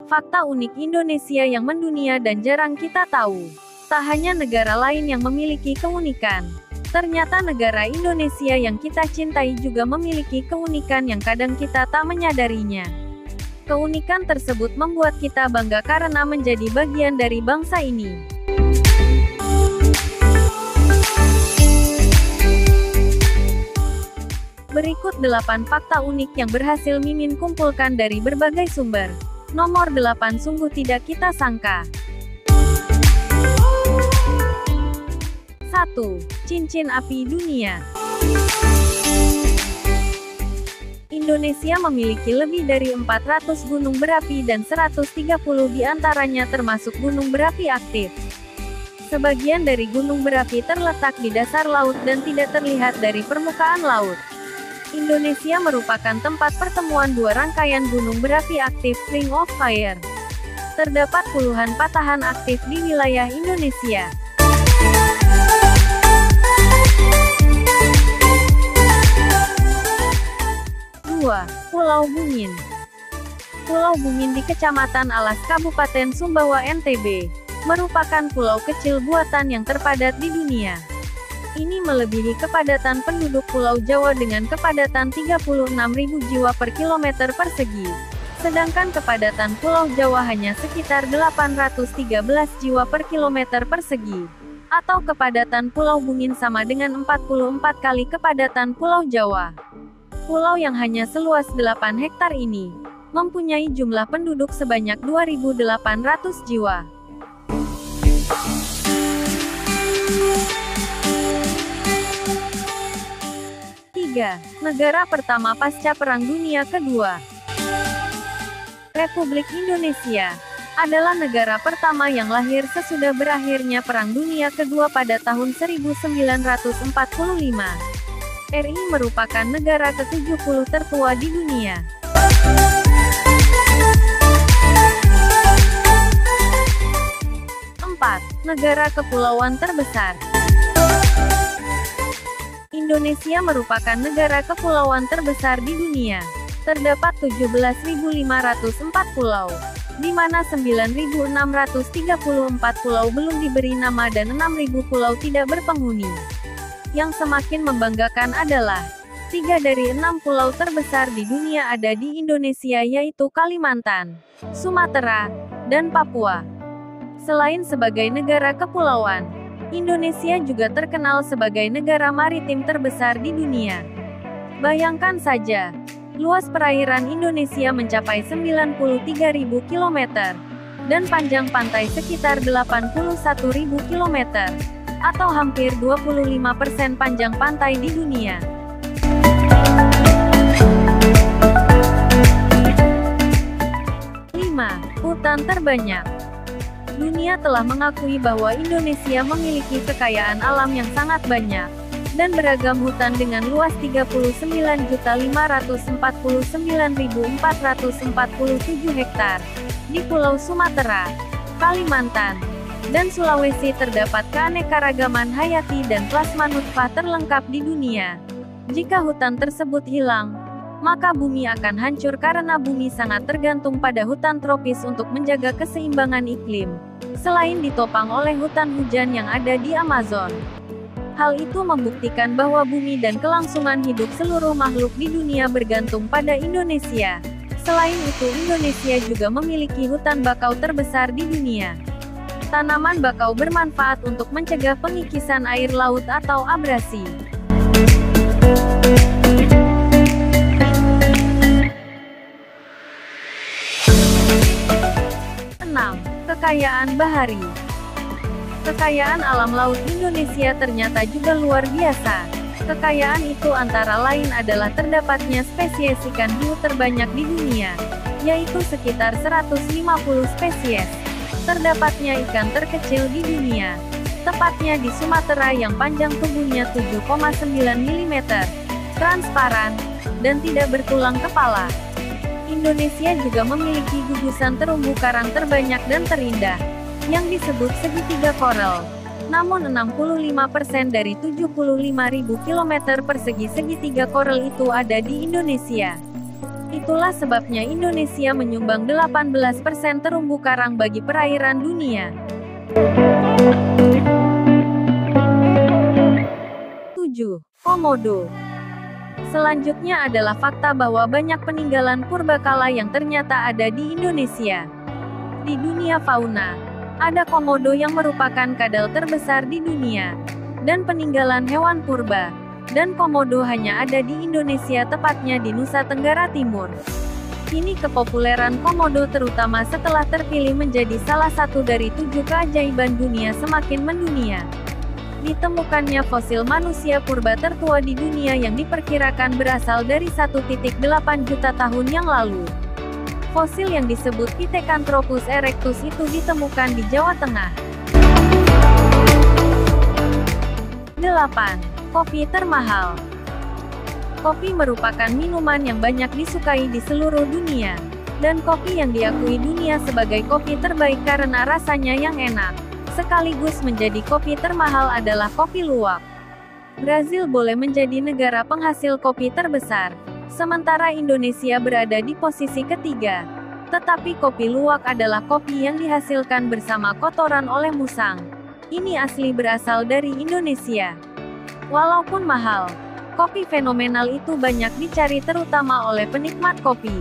Fakta unik Indonesia yang mendunia dan jarang kita tahu. Tak hanya negara lain yang memiliki keunikan. Ternyata negara Indonesia yang kita cintai juga memiliki keunikan yang kadang kita tak menyadarinya. Keunikan tersebut membuat kita bangga karena menjadi bagian dari bangsa ini. Berikut 8 fakta unik yang berhasil Mimin kumpulkan dari berbagai sumber. Nomor 8 sungguh tidak kita sangka. 1. Cincin api dunia. Indonesia memiliki lebih dari 400 gunung berapi dan 130 diantaranya termasuk gunung berapi aktif. Sebagian dari gunung berapi terletak di dasar laut dan tidak terlihat dari permukaan laut. Indonesia merupakan tempat pertemuan dua rangkaian gunung berapi aktif Ring of Fire. Terdapat puluhan patahan aktif di wilayah Indonesia. Pulau Bungin. Pulau Bungin di Kecamatan Alas Kabupaten Sumbawa NTB, merupakan pulau kecil buatan yang terpadat di dunia. Ini melebihi kepadatan penduduk Pulau Jawa dengan kepadatan 36.000 jiwa per kilometer persegi. Sedangkan kepadatan Pulau Jawa hanya sekitar 813 jiwa per kilometer persegi. Atau kepadatan Pulau Bungin sama dengan 44 kali kepadatan Pulau Jawa. Pulau yang hanya seluas 8 hektar ini, mempunyai jumlah penduduk sebanyak 2.800 jiwa. 3. Negara pertama pasca Perang Dunia Kedua. Republik Indonesia adalah negara pertama yang lahir sesudah berakhirnya Perang Dunia Kedua pada tahun 1945. RI merupakan negara ke-70 tertua di dunia. 4. Negara kepulauan terbesar. Indonesia merupakan negara kepulauan terbesar di dunia. Terdapat 17.504 pulau, di mana 9.634 pulau belum diberi nama dan 6.000 pulau tidak berpenghuni. Yang semakin membanggakan adalah 3 dari 6 pulau terbesar di dunia ada di Indonesia, yaitu Kalimantan, Sumatera, dan Papua. Selain sebagai negara kepulauan, Indonesia juga terkenal sebagai negara maritim terbesar di dunia. Bayangkan saja, luas perairan Indonesia mencapai 93.000 km, dan panjang pantai sekitar 81.000 km, atau hampir 25% panjang pantai di dunia. 5. Hutan terbanyak. Dunia telah mengakui bahwa Indonesia memiliki kekayaan alam yang sangat banyak, dan beragam hutan dengan luas 39.549.447 hektar. Di Pulau Sumatera, Kalimantan, dan Sulawesi terdapat keanekaragaman hayati dan plasma nutfah terlengkap di dunia. Jika hutan tersebut hilang, maka bumi akan hancur karena bumi sangat tergantung pada hutan tropis untuk menjaga keseimbangan iklim. Selain ditopang oleh hutan hujan yang ada di Amazon. Hal itu membuktikan bahwa bumi dan kelangsungan hidup seluruh makhluk di dunia bergantung pada Indonesia. Selain itu, Indonesia juga memiliki hutan bakau terbesar di dunia. Tanaman bakau bermanfaat untuk mencegah pengikisan air laut atau abrasi. 6. Kekayaan bahari. Kekayaan alam laut Indonesia ternyata juga luar biasa. Kekayaan itu antara lain adalah terdapatnya spesies ikan hiu terbanyak di dunia, yaitu sekitar 150 spesies. Terdapatnya ikan terkecil di dunia, tepatnya di Sumatera yang panjang tubuhnya 7,9 mm, transparan, dan tidak bertulang kepala. Indonesia juga memiliki gugusan terumbu karang terbanyak dan terindah, yang disebut segitiga koral. Namun 65% dari 75.000 km persegi segitiga koral itu ada di Indonesia. Itulah sebabnya Indonesia menyumbang 18% terumbu karang bagi perairan dunia. 7. Komodo. Selanjutnya adalah fakta bahwa banyak peninggalan purbakala yang ternyata ada di Indonesia. Di dunia fauna, ada komodo yang merupakan kadal terbesar di dunia, dan peninggalan hewan purba. Dan komodo hanya ada di Indonesia, tepatnya di Nusa Tenggara Timur. Kini kepopuleran komodo terutama setelah terpilih menjadi salah satu dari 7 keajaiban dunia semakin mendunia. Ditemukannya fosil manusia purba tertua di dunia yang diperkirakan berasal dari 1,8 juta tahun yang lalu. Fosil yang disebut Pithecanthropus erectus itu ditemukan di Jawa Tengah. 8. Kopi termahal. Kopi merupakan minuman yang banyak disukai di seluruh dunia. Dan kopi yang diakui dunia sebagai kopi terbaik karena rasanya yang enak, sekaligus menjadi kopi termahal adalah kopi luwak. Brazil boleh menjadi negara penghasil kopi terbesar, sementara Indonesia berada di posisi ketiga. Tetapi kopi luwak adalah kopi yang dihasilkan bersama kotoran oleh musang. Ini asli berasal dari Indonesia. Walaupun mahal, kopi fenomenal itu banyak dicari terutama oleh penikmat kopi.